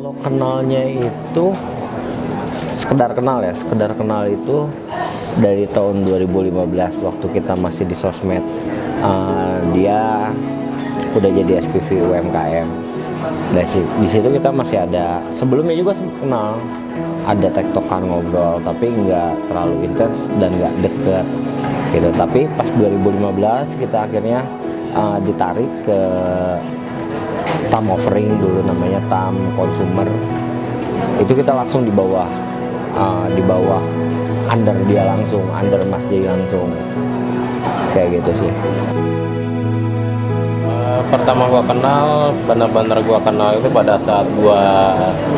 Kalau kenalnya itu sekedar kenal itu dari tahun 2015 waktu kita masih di sosmed. Dia udah jadi SPV UMKM. Di situ kita masih ada. Sebelumnya juga sempat kenal, ada tektokan ngobrol, tapi nggak terlalu intens dan nggak deket gitu. Tapi pas 2015 kita akhirnya ditarik ke TAM offering, dulu namanya TAM consumer. Itu kita langsung di bawah under dia langsung, under Mas Jay langsung, kayak gitu sih. Pertama gua kenal, benar-benar gua kenal itu pada saat gua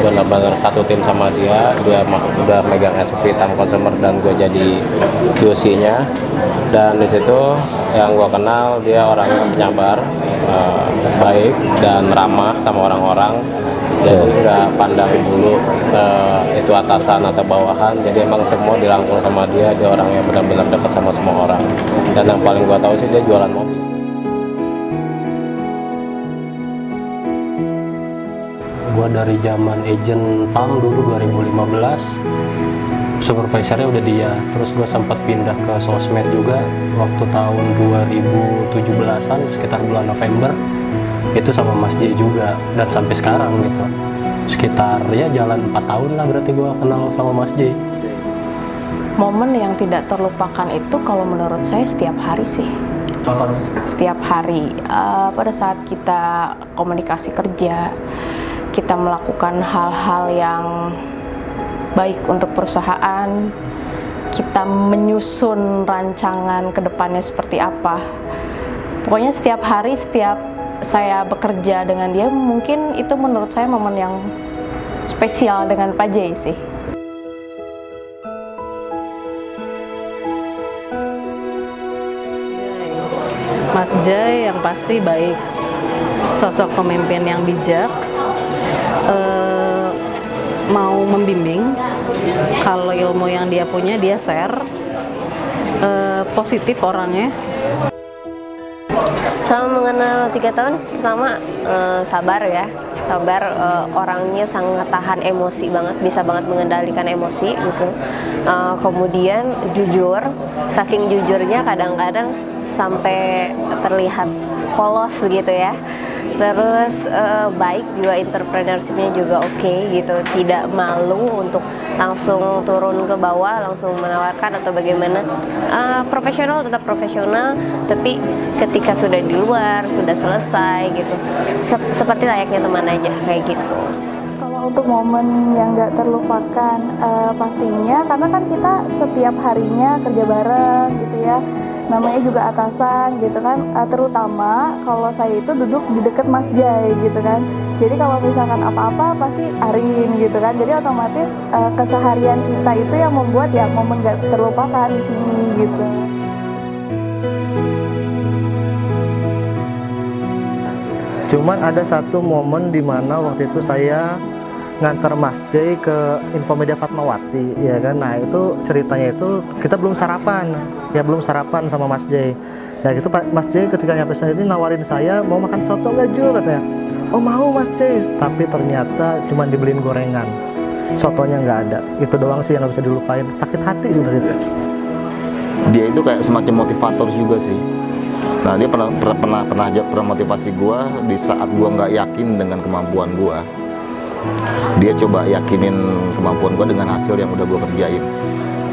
benar-benar satu tim sama dia udah megang SPV TAM consumer dan gua jadi QC-nya. Dan di situ yang gua kenal, dia orangnya penyabar, baik dan ramah sama orang-orang. Jadi nggak pandang dulu itu atasan atau bawahan, jadi emang semua dirangkul sama dia. Dia orangnya benar-benar dekat sama semua orang. Dan yang paling gua tahu sih dia jualan mobil. Gua dari zaman agent TAM dulu 2015, supervisornya udah dia. Terus gue sempat pindah ke sosmed juga waktu tahun 2017-an, sekitar bulan November. Itu sama Mas J juga, dan sampai sekarang gitu. Sekitar ya jalan 4 tahun lah berarti gue kenal sama Mas J. Momen yang tidak terlupakan itu kalau menurut saya setiap hari sih. Setiap hari, pada saat kita komunikasi kerja, kita melakukan hal-hal yang baik untuk perusahaan, kita menyusun rancangan ke depannya seperti apa. Pokoknya setiap hari, setiap saya bekerja dengan dia, mungkin itu menurut saya momen yang spesial dengan Pak Jay sih. Mas Jay yang pasti baik, sosok pemimpin yang bijak, mau membimbing. Kalau ilmu yang dia punya dia share, positif orangnya. Selama mengenal 3 tahun, pertama sabar ya, orangnya sangat tahan emosi banget, bisa banget mengendalikan emosi gitu. Kemudian jujur, saking jujurnya kadang-kadang sampai terlihat polos gitu ya. Terus baik juga, entrepreneurship-nya juga oke gitu, tidak malu untuk langsung turun ke bawah, langsung menawarkan atau bagaimana. Profesional, tetap profesional, tapi ketika sudah di luar, sudah selesai gitu, seperti layaknya teman aja, kayak gitu. Kalau untuk momen yang gak terlupakan, pastinya karena kan kita setiap harinya kerja bareng gitu ya, namanya juga atasan gitu kan, terutama kalau saya itu duduk di dekat Mas Jay gitu kan, jadi kalau misalkan apa-apa pasti Arin gitu kan, jadi otomatis keseharian kita itu yang membuat ya momen gak terlupakan di sini gitu. Cuman ada satu momen di mana waktu itu saya ngantar Mas Jay ke Infomedia Fatmawati, ya kan. Nah itu ceritanya itu kita belum sarapan sama Mas Jay. Nah itu Mas Jay ketika nyampe sini nawarin saya, mau makan soto nggak Ju, katanya. Oh mau Mas Jay, tapi ternyata cuma dibeliin gorengan, sotonya nggak ada. Itu doang sih yang nggak bisa dilupain, sakit hati sebenarnya. Dia itu kayak semacam motivator juga sih. Nah dia pernah motivasi gua di saat gua nggak yakin dengan kemampuan gua. Dia coba yakinin kemampuan gue dengan hasil yang udah gue kerjain.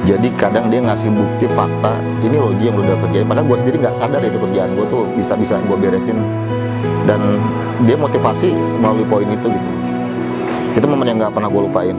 Jadi kadang dia ngasih bukti fakta, ini loh Ji yang udah kerjain, padahal gue sendiri nggak sadar itu kerjaan gue tuh bisa gue beresin. Dan dia motivasi melalui poin itu gitu. Itu momen yang nggak pernah gue lupain.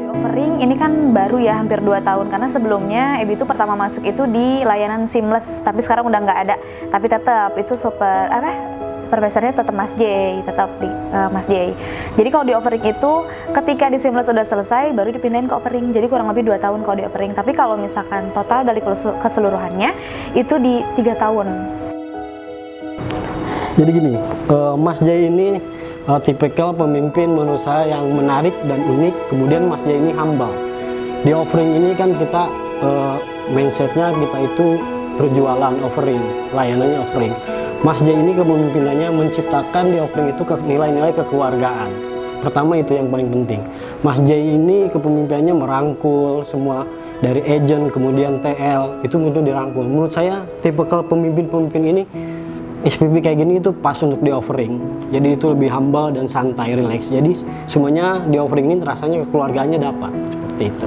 Offering ini kan baru ya, hampir 2 tahun, karena sebelumnya Ebi itu pertama masuk itu di layanan seamless, tapi sekarang udah nggak ada. Tapi tetap itu supervisornya tetap Mas Jay, tetap di Mas Jay. Jadi kalau di offering itu ketika di seamless udah selesai baru dipindahin ke offering. Jadi kurang lebih 2 tahun kalau di offering. Tapi kalau misalkan total dari keseluruhannya itu di 3 tahun. Jadi gini, Mas Jay ini tipikal pemimpin menurut saya yang menarik dan unik. Kemudian Mas Jay ini humble. Di offering ini kan kita mindsetnya kita itu berjualan offering, layanannya offering. Mas J ini kepemimpinannya menciptakan di offering itu nilai-nilai kekeluargaan. Pertama itu yang paling penting. Mas J ini kepemimpinannya merangkul semua dari agent kemudian TL itu mudah dirangkul. Menurut saya tipe pemimpin-pemimpin ini SPP kayak gini itu pas untuk di offering. Jadi itu lebih humble dan santai, relax. Jadi semuanya di offering ini rasanya kekeluargaannya dapat seperti itu.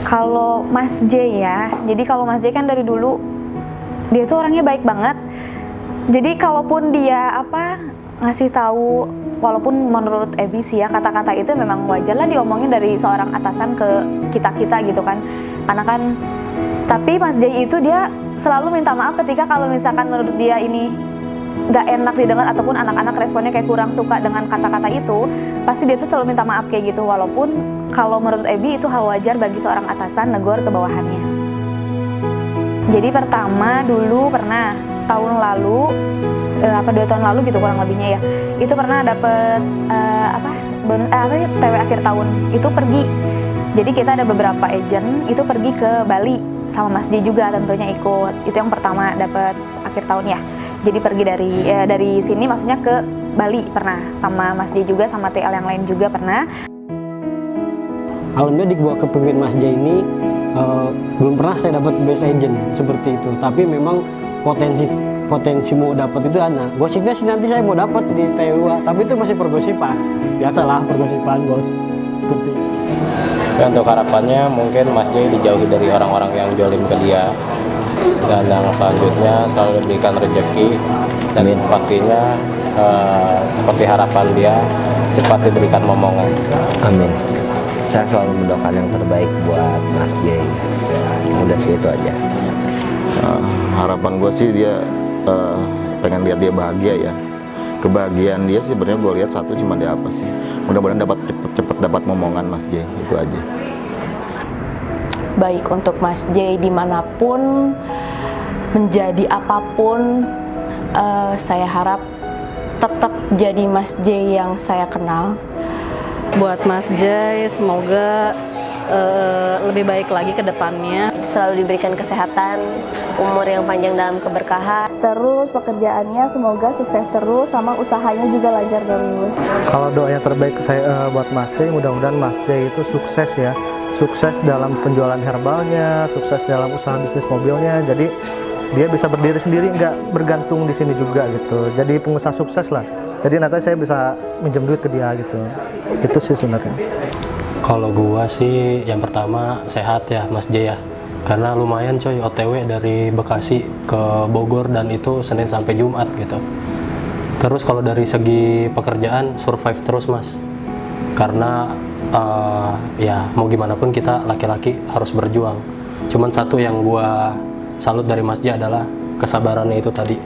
Kalau Mas J ya, jadi kalau Mas J kan dari dulu dia tuh orangnya baik banget. Jadi kalaupun dia ngasih tahu, walaupun menurut Ebi sih ya kata-kata itu memang wajar lah diomongin dari seorang atasan ke kita gitu kan. Karena kan, tapi Mas J itu dia selalu minta maaf ketika kalau misalkan menurut dia ini gak enak didengar ataupun anak-anak responnya kayak kurang suka dengan kata-kata itu, pasti dia tuh selalu minta maaf kayak gitu. Walaupun kalau menurut Ebi itu hal wajar bagi seorang atasan negor ke bawahannya. Jadi pertama dulu pernah tahun lalu 2 tahun lalu gitu kurang lebihnya ya, itu pernah dapet TW akhir tahun itu pergi. Jadi kita ada beberapa agent itu pergi ke Bali sama Mas J juga tentunya ikut. Itu yang pertama dapet akhir tahun ya. Jadi pergi dari sini maksudnya ke Bali pernah, sama Mas J juga, sama TL yang lain juga pernah. Alhamdulillah di bawah kepemimpinan Mas J ini belum pernah saya dapat best agent seperti itu. Tapi memang potensi mau dapat itu ada. Gosipnya sih nanti saya mau dapat di TUA, tapi itu masih pergosipan. Biasalah pergosipan bos. Seperti itu. Dan untuk harapannya mungkin Mas J dijauhi dari orang-orang yang jolim ke dia. Dan yang selanjutnya selalu diberikan rezeki dan pastinya seperti harapan dia cepat diberikan momongan. Amin. Saya selalu mendoakan yang terbaik buat Mas J. Udah sih itu aja. Harapan gue sih dia pengen lihat dia bahagia ya. Kebahagiaan dia sih sebenarnya gue lihat satu cuma dia apa sih. Mudah-mudahan cepet dapat momongan Mas J, itu aja. Baik untuk Mas J dimanapun, menjadi apapun, saya harap tetap jadi Mas J yang saya kenal. Buat Mas J, semoga lebih baik lagi ke depannya. Selalu diberikan kesehatan, umur yang panjang dalam keberkahan. Terus pekerjaannya semoga sukses terus, sama usahanya juga lancar terus. Kalau doa yang terbaik saya buat Mas J, mudah-mudahan Mas J itu sukses ya. Sukses dalam penjualan herbalnya, sukses dalam usaha bisnis mobilnya. Jadi dia bisa berdiri sendiri, nggak bergantung di sini juga gitu. Jadi pengusaha sukses lah. Jadi nanti saya bisa minjem duit ke dia gitu. Itu sih sebenarnya. Kalau gua sih yang pertama sehat ya Mas J ya. Karena lumayan coy OTW dari Bekasi ke Bogor dan itu Senin sampai Jumat gitu. Terus kalau dari segi pekerjaan survive terus Mas. Karena ya mau gimana pun kita laki-laki harus berjuang. Cuman satu yang gua salut dari Mas J adalah kesabarannya itu tadi.